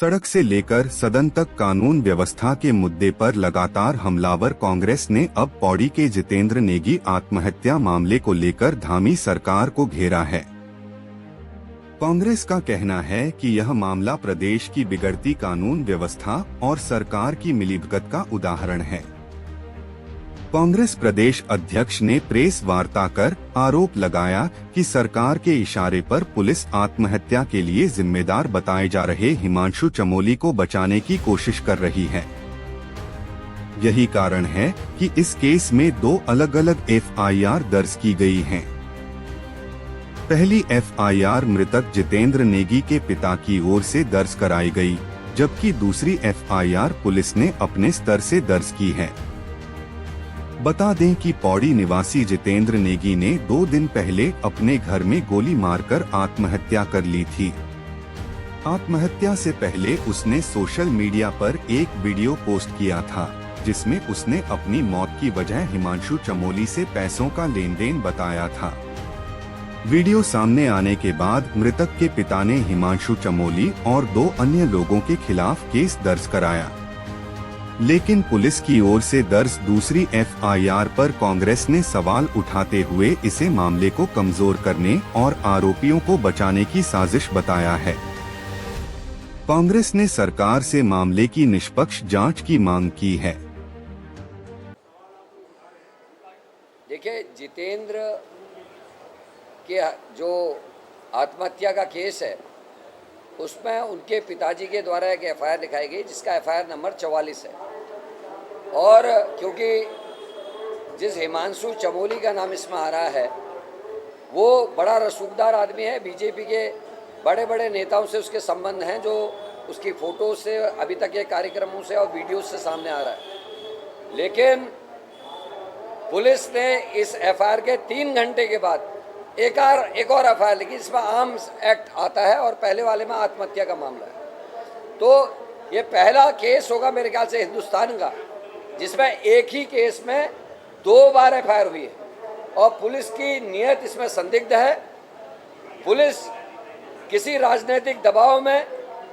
सड़क से लेकर सदन तक कानून व्यवस्था के मुद्दे पर लगातार हमलावर कांग्रेस ने अब पौड़ी के जितेंद्र नेगी आत्महत्या मामले को लेकर धामी सरकार को घेरा है। कांग्रेस का कहना है कि यह मामला प्रदेश की बिगड़ती कानून व्यवस्था और सरकार की मिलीभगत का उदाहरण है। कांग्रेस प्रदेश अध्यक्ष ने प्रेस वार्ता कर आरोप लगाया कि सरकार के इशारे पर पुलिस आत्महत्या के लिए जिम्मेदार बताए जा रहे हिमांशु चमोली को बचाने की कोशिश कर रही है। यही कारण है कि इस केस में 2 अलग-अलग एफआईआर दर्ज की गई हैं। पहली एफआईआर मृतक जितेंद्र नेगी के पिता की ओर से दर्ज कराई गई, जबकि दूसरी एफआईआर पुलिस ने अपने स्तर से दर्ज की है। बता दें कि पौड़ी निवासी जितेंद्र नेगी ने 2 दिन पहले अपने घर में गोली मारकर आत्महत्या कर ली थी। आत्महत्या से पहले उसने सोशल मीडिया पर एक वीडियो पोस्ट किया था, जिसमें उसने अपनी मौत की वजह हिमांशु चमोली से पैसों का लेन देन बताया था। वीडियो सामने आने के बाद मृतक के पिता ने हिमांशु चमोली और 2 अन्य लोगों के खिलाफ केस दर्ज कराया, लेकिन पुलिस की ओर से दर्ज दूसरी एफआईआर पर कांग्रेस ने सवाल उठाते हुए इसे मामले को कमजोर करने और आरोपियों को बचाने की साजिश बताया है। कांग्रेस ने सरकार से मामले की निष्पक्ष जांच की मांग की है। देखिए, जितेंद्र के जो आत्महत्या का केस है उसमें उनके पिताजी के द्वारा एक एफआईआर लिखाई गई, जिसका एफआईआर नंबर 44 है। और क्योंकि जिस हिमांशु चमोली का नाम इसमें आ रहा है वो बड़ा रसूखदार आदमी है, बीजेपी के बड़े बड़े नेताओं से उसके संबंध हैं, जो उसकी फ़ोटो से अभी तक के कार्यक्रमों से और वीडियो से सामने आ रहा है। लेकिन पुलिस ने इस एफआईआर के 3 घंटे के बाद एक और एफआईआर लिखी, जिसमें आर्म्स एक्ट आता है और पहले वाले में आत्महत्या का मामला है। तो ये पहला केस होगा मेरे ख्याल से हिंदुस्तान का जिसमें एक ही केस में 2 बार एफआईआर हुई है और पुलिस की नीयत इसमें संदिग्ध है। पुलिस किसी राजनीतिक दबाव में,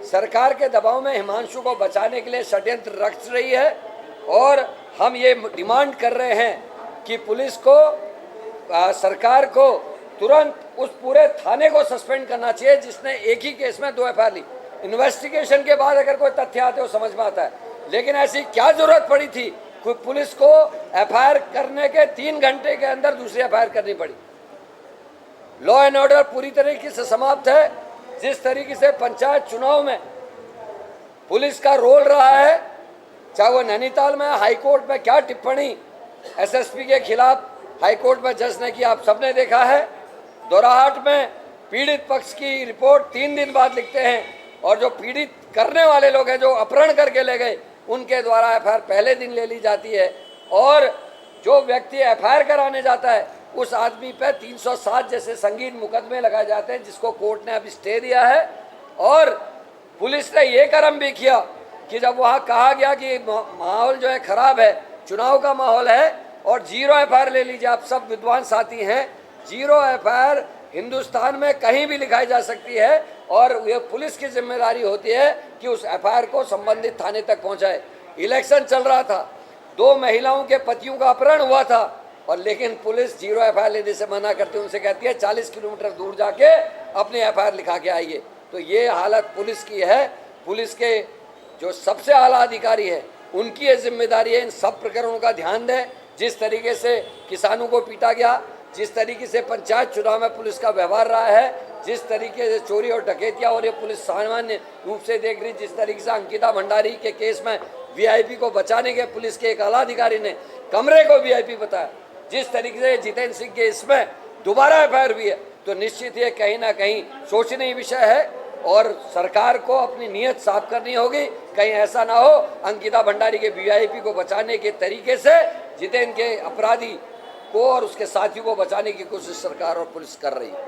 सरकार के दबाव में हिमांशु को बचाने के लिए षड्यंत्र रच रही है और हम ये डिमांड कर रहे हैं कि पुलिस को, सरकार को तुरंत उस पूरे थाने को सस्पेंड करना चाहिए जिसने एक ही केस में 2 एफआईआर ली। इन्वेस्टिगेशन के बाद अगर कोई तथ्य आते हो समझ में आता है, लेकिन ऐसी क्या जरूरत पड़ी थी कि पुलिस को एफआईआर करने के 3 घंटे के अंदर दूसरी एफआईआर करनी पड़ी। लॉ एंड ऑर्डर पूरी तरीके से समाप्त है। जिस तरीके से पंचायत चुनाव में पुलिस का रोल रहा है, चाहे वो नैनीताल में हाईकोर्ट में क्या टिप्पणी एसएसपी के खिलाफ हाईकोर्ट में जज ने की, आप सबने देखा है। दोराहाट में पीड़ित पक्ष की रिपोर्ट 3 दिन बाद लिखते हैं और जो पीड़ित करने वाले लोग हैं, जो अपहरण करके ले गए, उनके द्वारा एफआईआर पहले दिन ले ली जाती है और जो व्यक्ति एफआईआर कराने जाता है उस आदमी पे 307 जैसे संगीन मुकदमे लगाए जाते हैं, जिसको कोर्ट ने अभी स्टे दिया है। और पुलिस ने ये कर्म भी किया कि जब वहाँ कहा गया कि माहौल जो है खराब है, चुनाव का माहौल है और 0 एफआईआर ले लीजिए, आप सब विद्वान साथी हैं, 0 एफआईआर हिंदुस्तान में कहीं भी लिखाई जा सकती है और ये पुलिस की जिम्मेदारी होती है कि उस एफआईआर को संबंधित थाने तक पहुंचाए। इलेक्शन चल रहा था, 2 महिलाओं के पतियों का अपहरण हुआ था और लेकिन पुलिस 0 एफआईआर लेने से मना करती है, उनसे कहती है 40 किलोमीटर दूर जाके अपनी एफआईआर लिखा के आइए। तो ये हालत पुलिस की है। पुलिस के जो सबसे आला अधिकारी है उनकी ये जिम्मेदारी है इन सब प्रकरणों का ध्यान दें। जिस तरीके से किसानों को पीटा गया, जिस तरीके से पंचायत चुनाव में पुलिस का व्यवहार रहा है, जिस तरीके से चोरी और डकैतियां और ये पुलिस सामान्य रूप से देख रही, जिस तरीके से अंकिता भंडारी के केस में वीआईपी को बचाने के पुलिस के एक आला अधिकारी ने कमरे को वीआईपी बताया, जिस तरीके से जितेंद्र सिंह के इसमें दोबारा एफआईआर हुई है, तो निश्चित ये कहीं ना कहीं सोचनीय विषय है और सरकार को अपनी नीयत साफ करनी होगी। कहीं ऐसा ना हो अंकिता भंडारी के वीआईपी को बचाने के तरीके से जितेंद्र के अपराधी को और उसके साथियों को बचाने की कोशिश सरकार और पुलिस कर रही है।